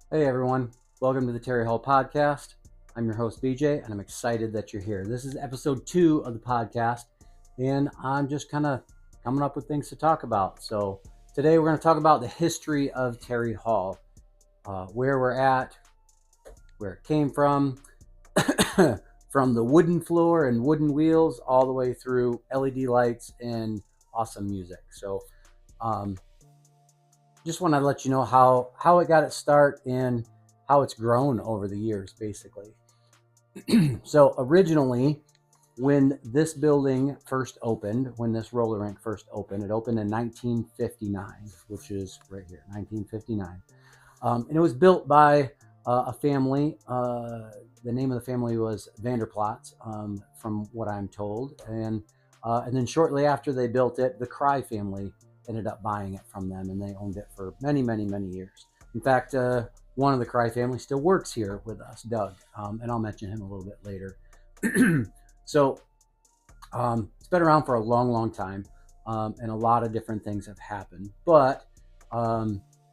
Hey everyone, welcome to the Tarry Hall podcast. I'm your host BJ, and I'm excited that you're here. This is episode 2 of the podcast, and I'm just kind of coming up with things to talk about. So today we're going to talk about the history of Tarry Hall, where we're at, where it came from, from the wooden floor and wooden wheels all the way through LED lights and awesome music. So um, just want to let you know how it got its start and how it's grown over the years, basically. So originally, when this building first opened, when this roller rink first opened, it opened in 1959, which is right here, 1959. And it was built by a family. The name of the family was Vanderplots, from what I'm told. And then shortly after they built it, the Cry family ended up buying it from them, and they owned it for many, many, many years. In fact, one of the Cry family still works here with us, Doug, and I'll mention him a little bit later. So it's been around for a long, long time, and a lot of different things have happened. But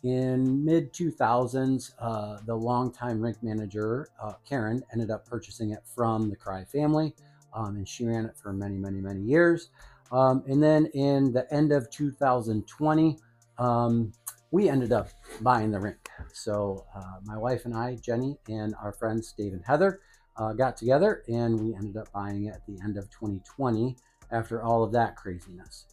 in mid 2000s, the longtime rink manager Karen ended up purchasing it from the Cry family, and she ran it for many, many, many years. And then in the end of 2020, we ended up buying the rink. So my wife and I, Jenny, and our friends Dave and Heather got together, and we ended up buying it at the end of 2020 after all of that craziness.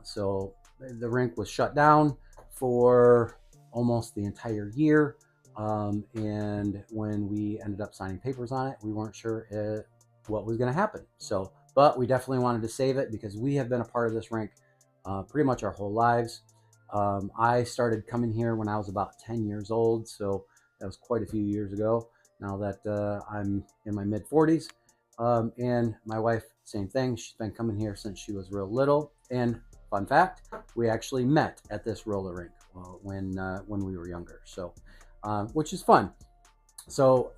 So the rink was shut down for almost the entire year. And when we ended up signing papers on it, we weren't sure what was going to happen. So, but we definitely wanted to save it because we have been a part of this rink pretty much our whole lives. I started coming here when I was about 10 years old, so that was quite a few years ago. Now that I'm in my mid 40s, and my wife, same thing. She's been coming here since she was real little. And fun fact, we actually met at this roller rink when we were younger. So, which is fun. So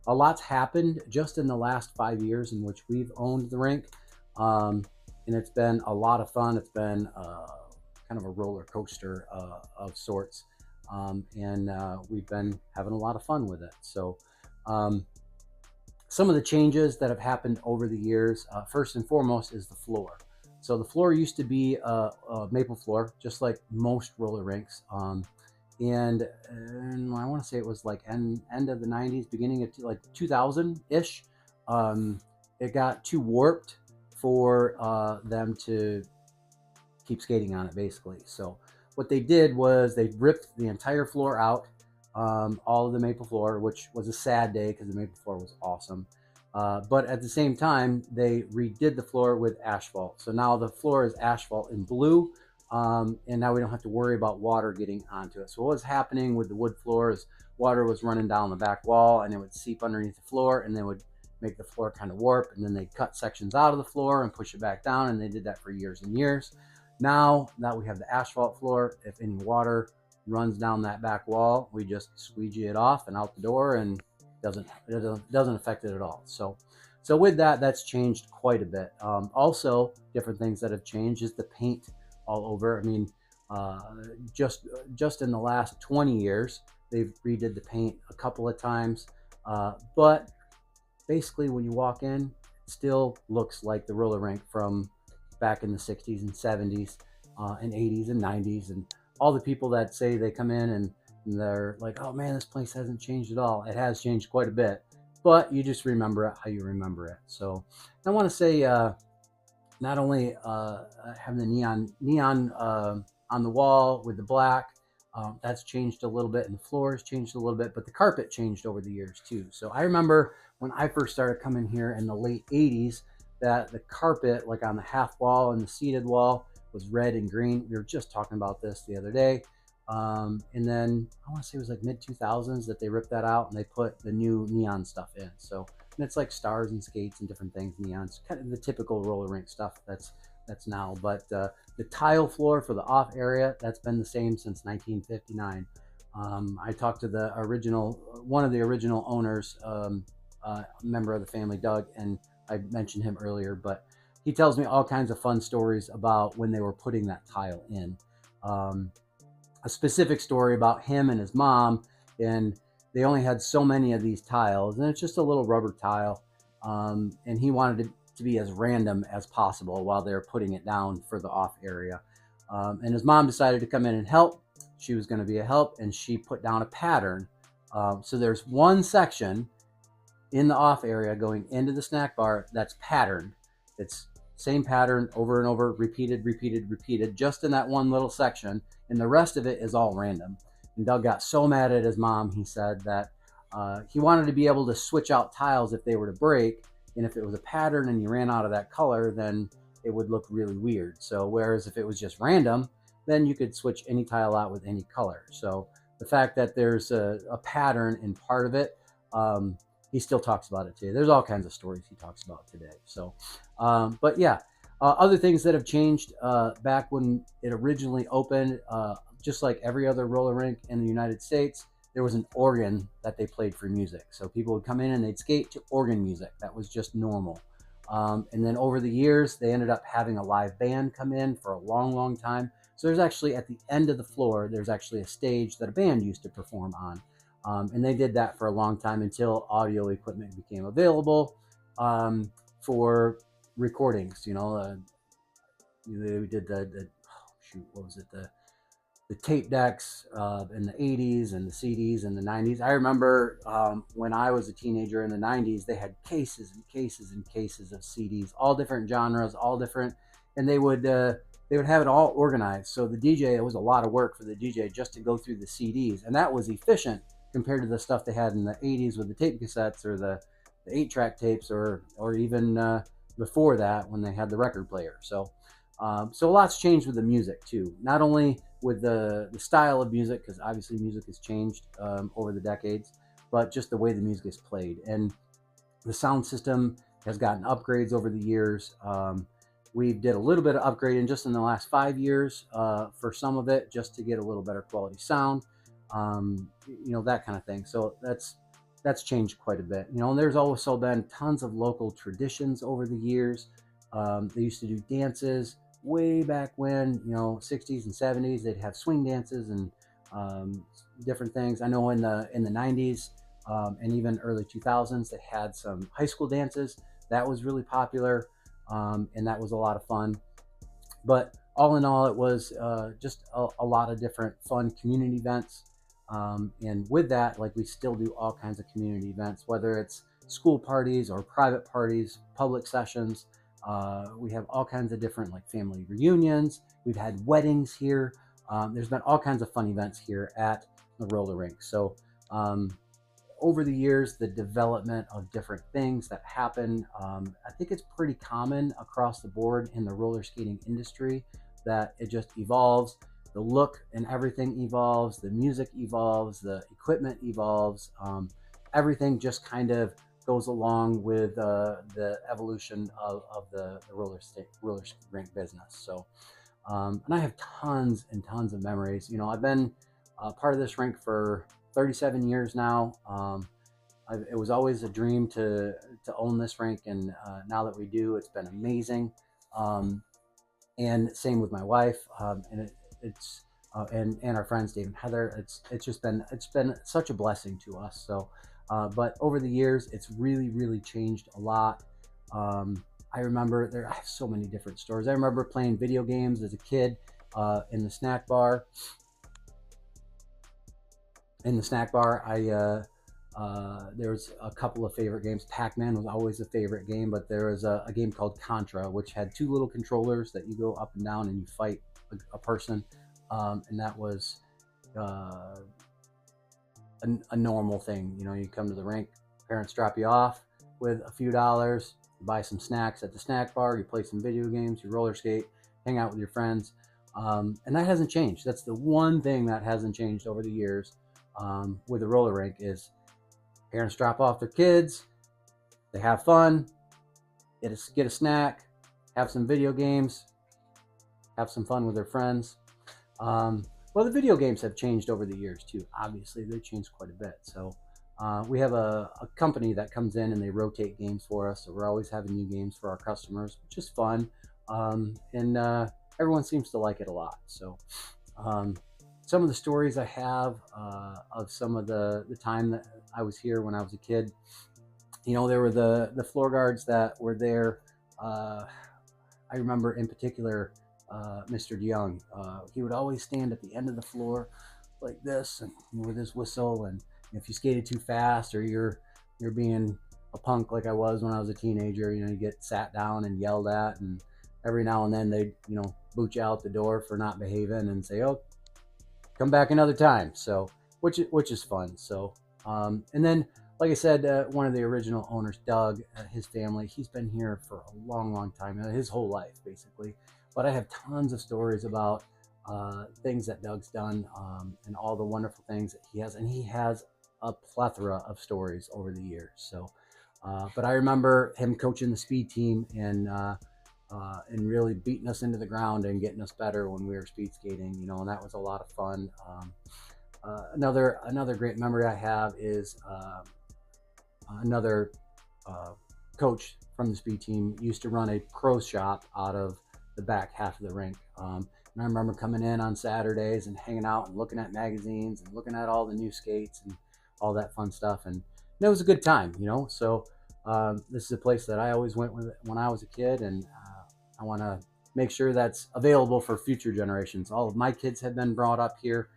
a lot's happened just in the last 5 years in which we've owned the rink, and it's been a lot of fun. It's been kind of a roller coaster of sorts, and we've been having a lot of fun with it. So. Some of the changes that have happened over the years, first and foremost, is the floor. So the floor used to be a maple floor, just like most roller rinks. And I want to say it was like end of the 90s, beginning of like 2000 ish. It got too warped for them to keep skating on it, basically. So what they did was they ripped the entire floor out, all of the maple floor, which was a sad day because the maple floor was awesome. But at the same time, they redid the floor with asphalt. So now the floor is asphalt in blue, and now we don't have to worry about water getting onto it. So what was happening with the wood floor is water was running down the back wall, and it would seep underneath the floor, and they would make the floor kind of warp, and then they'd cut sections out of the floor and push it back down, and they did that for years and years. Now that we have the asphalt floor, if any water runs down that back wall, we just squeegee it off and out the door, and doesn't affect it at all. So with that, that's changed quite a bit. Also, different things that have changed is the paint all over. I mean, uh, just in the last 20 years, they've redid the paint a couple of times, but basically when you walk in, it still looks like the roller rink from back in the 60s and 70s, and 80s and 90s. And all the people that say they come in and they're like, oh man, this place hasn't changed at all. It has changed quite a bit, but you just remember it how you remember it. So I want to say, not only having the neon on the wall with the black, that's changed a little bit, and the floors changed a little bit, but the carpet changed over the years too. So I remember when I first started coming here in the late 80s, that the carpet, like on the half wall and the seated wall, was red and green. We were just talking about this the other day. And then I want to say it was like mid 2000s that they ripped that out and they put the new neon stuff in. So, and it's like stars and skates and different things, neons, kind of the typical roller rink stuff that's now. But the tile floor for the off area, that's been the same since 1959. I talked to one of the original owners, member of the family, Doug, and I mentioned him earlier, but he tells me all kinds of fun stories about when they were putting that tile in. A specific story about him and his mom and they only had so many of these tiles, and it's just a little rubber tile. And he wanted it to be as random as possible while they're putting it down for the off area. And his mom decided to come in and help. She was going to be a help, and she put down a pattern. So there's one section in the off area going into the snack bar that's patterned. It's same pattern over and over, repeated, just in that one little section, and the rest of it is all random. And Doug got so mad at his mom, he said that he wanted to be able to switch out tiles if they were to break, and if it was a pattern and you ran out of that color, then it would look really weird. So whereas if it was just random, then you could switch any tile out with any color. So the fact that there's a pattern in part of it, he still talks about it today. There's all kinds of stories he talks about today. So, but yeah, other things that have changed back when it originally opened, just like every other roller rink in the United States, there was an organ that they played for music. So people would come in and they'd skate to organ music. That was just normal. And then over the years, they ended up having a live band come in for a long, long time. So there's actually, at the end of the floor, there's actually a stage that a band used to perform on. And they did that for a long time until audio equipment became available for recordings. You know, they did what was it? The tape decks in the 80s and the CDs in the 90s. I remember when I was a teenager in the 90s, they had cases and cases and cases of CDs, all different genres, all different, and they would have it all organized. So the DJ, it was a lot of work for the DJ just to go through the CDs, and that was efficient compared to the stuff they had in the 80s with the tape cassettes or the 8-track tapes, or even before that when they had the record player. So a lot's changed with the music too. Not only with the style of music, because obviously music has changed over the decades, but just the way the music is played. And the sound system has gotten upgrades over the years. We did a little bit of upgrading just in the last 5 years for some of it, just to get a little better quality sound, that kind of thing. So that's changed quite a bit. And there's also been tons of local traditions over the years. They used to do dances way back when, 60s and 70s. They'd have swing dances and different things. I know in the 90s and even early 2000s, they had some high school dances. That was really popular, and that was a lot of fun. But all in all, it was just a lot of different fun community events. And with that, like, we still do all kinds of community events, whether it's school parties or private parties, public sessions. We have all kinds of different, like, family reunions. We've had weddings here. There's been all kinds of fun events here at the roller rink. So over the years, the development of different things that happen, I think it's pretty common across the board in the roller skating industry that it just evolves. The look and everything evolves, the music evolves, the equipment evolves. Everything just kind of goes along with the evolution of the roller rink business. So, and I have tons and tons of memories. I've been part of this rink for 37 years now. It was always a dream to own this rink, and now that we do, it's been amazing. And same with my wife, and it's our friends Dave and Heather. It's been such a blessing to us. So, but over the years, it's really changed a lot. I remember I have so many different stories. I remember playing video games as a kid in the snack bar. There was a couple of favorite games. Pac-Man was always a favorite game, but there was a game called Contra, which had 2 little controllers that you go up and down and you fight a person. And that was a normal thing. You come to the rink, parents drop you off with a few dollars, you buy some snacks at the snack bar, you play some video games, you roller skate, hang out with your friends. And that hasn't changed. That's the one thing that hasn't changed over the years with the roller rink is parents drop off their kids, they have fun, get a snack, have some video games, have some fun with their friends. Well, the video games have changed over the years too. Obviously, they've changed quite a bit. So we have a company that comes in and they rotate games for us. So we're always having new games for our customers, which is fun. And everyone seems to like it a lot. So some of the stories I have of some of the time that I was here when I was a kid. There were the floor guards that were there. I remember in particular Mr. DeYoung. He would always stand at the end of the floor like this, and with his whistle. And if you skated too fast, or you're being a punk like I was when I was a teenager, you get sat down and yelled at, and every now and then they boot you out the door for not behaving and say, "Oh, come back another time." So which is fun. So and then, like I said, one of the original owners, Doug, his family, he's been here for a long time, his whole life basically. But I have tons of stories about things that Doug's done, and all the wonderful things that he has, and he has a plethora of stories over the years. So but I remember him coaching the speed team and really beating us into the ground and getting us better when we were speed skating, and that was a lot of fun. Another great memory I have is another coach from the speed team used to run a pro shop out of the back half of the rink. And I remember coming in on Saturdays and hanging out and looking at magazines and looking at all the new skates and all that fun stuff. And it was a good time, So this is a place that I always went with when I was a kid, and I want to make sure that's available for future generations. All of my kids have been brought up here,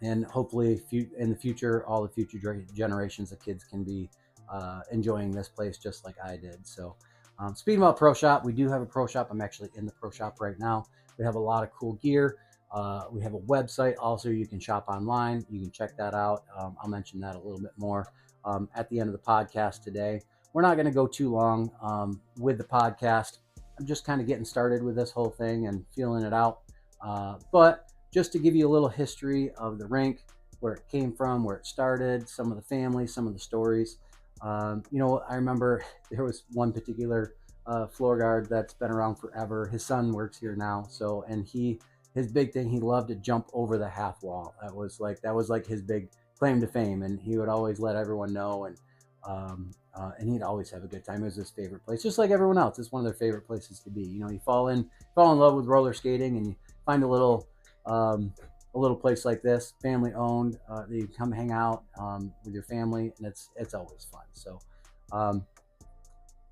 and hopefully in the future, all the future generations of kids can be enjoying this place just like I did. So speaking about Pro Shop, we do have a Pro Shop. I'm actually in the Pro Shop right now. We have a lot of cool gear. We have a website also. You can shop online. You can check that out. I'll mention that a little bit more at the end of the podcast today. We're not going to go too long with the podcast. I'm just kind of getting started with this whole thing and feeling it out. But just to give you a little history of the rink, where it came from, where it started, some of the families, some of the stories. I remember there was one particular floor guard that's been around forever. His son works here now. So, and his big thing, he loved to jump over the half wall. That was like his big claim to fame. And he would always let everyone know. And he'd always have a good time. It was his favorite place, just like everyone else. It's one of their favorite places to be. You fall in love with roller skating, and you find a little place like this, family owned, that you come hang out with your family, and it's always fun. So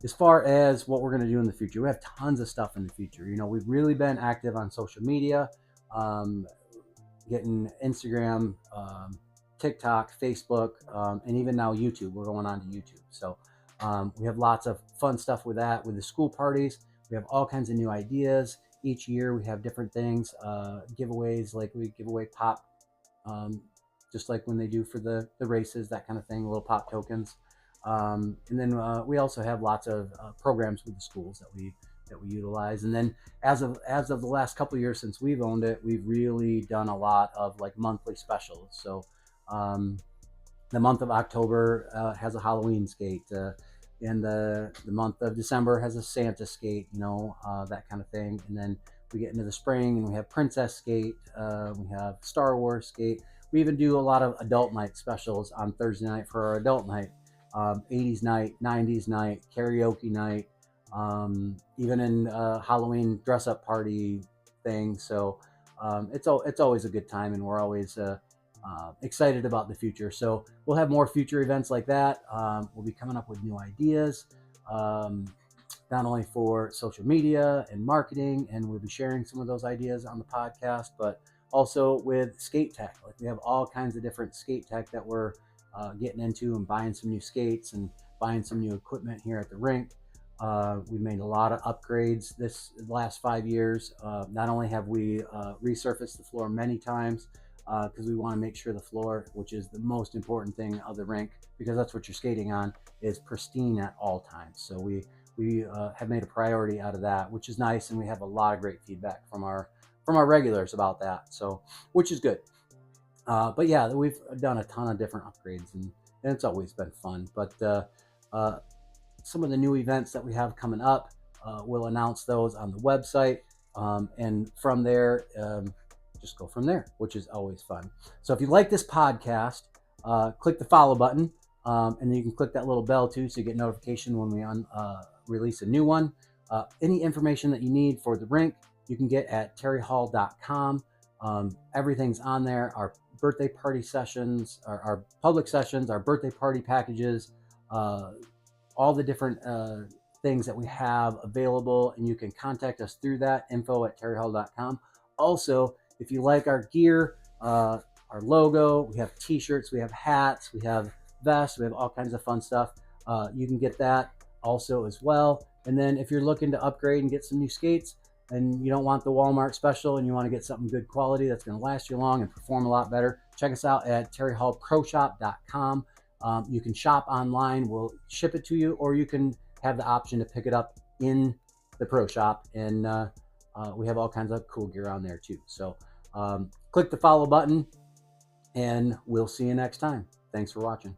as far as what we're going to do in the future, we have tons of stuff in the future. We've really been active on social media, getting Instagram, TikTok, Facebook, and even now YouTube. We're going on to YouTube. So we have lots of fun stuff with that. With the school parties, we have all kinds of new ideas. Each year we have different things, giveaways, like we give away pop, just like when they do for the races, that kind of thing, little pop tokens. And then we also have lots of programs with the schools that we utilize. And then as of the last couple of years since we've owned it, we've really done a lot of like monthly specials. So the month of October has a Halloween skate, and the month of December has a Santa skate, that kind of thing. And then we get into the spring and we have Princess skate, we have Star Wars skate. We even do a lot of adult night specials on Thursday night for our adult night, 80s night, 90s night, karaoke night, even in Halloween dress up party thing. So it's always a good time, and we're always excited about the future. So we'll have more future events like that. We'll be coming up with new ideas, not only for social media and marketing, and we'll be sharing some of those ideas on the podcast, but also with skate tech. Like we have all kinds of different skate tech that we're getting into, and buying some new skates and buying some new equipment here at the rink. We've made a lot of upgrades this last 5 years. Not only have we resurfaced the floor many times, because we want to make sure the floor, which is the most important thing of the rink, because that's what you're skating on, is pristine at all times. So we have made a priority out of that, which is nice, and we have a lot of great feedback from our regulars about that. So, which is good. But yeah, we've done a ton of different upgrades, and it's always been fun. But some of the new events that we have coming up, we'll announce those on the website, and from there, just go from there, which is always fun. So if you like this podcast, click the follow button, and then you can click that little bell too, so you get notification when we release a new one. Any information that you need for the rink, you can get at tarryhall.com. Everything's on there. Our birthday party sessions, our public sessions, our birthday party packages, all the different things that we have available, and you can contact us through that, info@tarryhall.com. Also, if you like our gear, our logo, we have t-shirts, we have hats, we have vests, we have all kinds of fun stuff. You can get that also as well. And then if you're looking to upgrade and get some new skates, and you don't want the Walmart special and you want to get something good quality that's going to last you long and perform a lot better, check us out at tarryhallproshop.com. You can shop online, we'll ship it to you, or you can have the option to pick it up in the pro shop, and we have all kinds of cool gear on there too. So click the follow button, and we'll see you next time. Thanks for watching.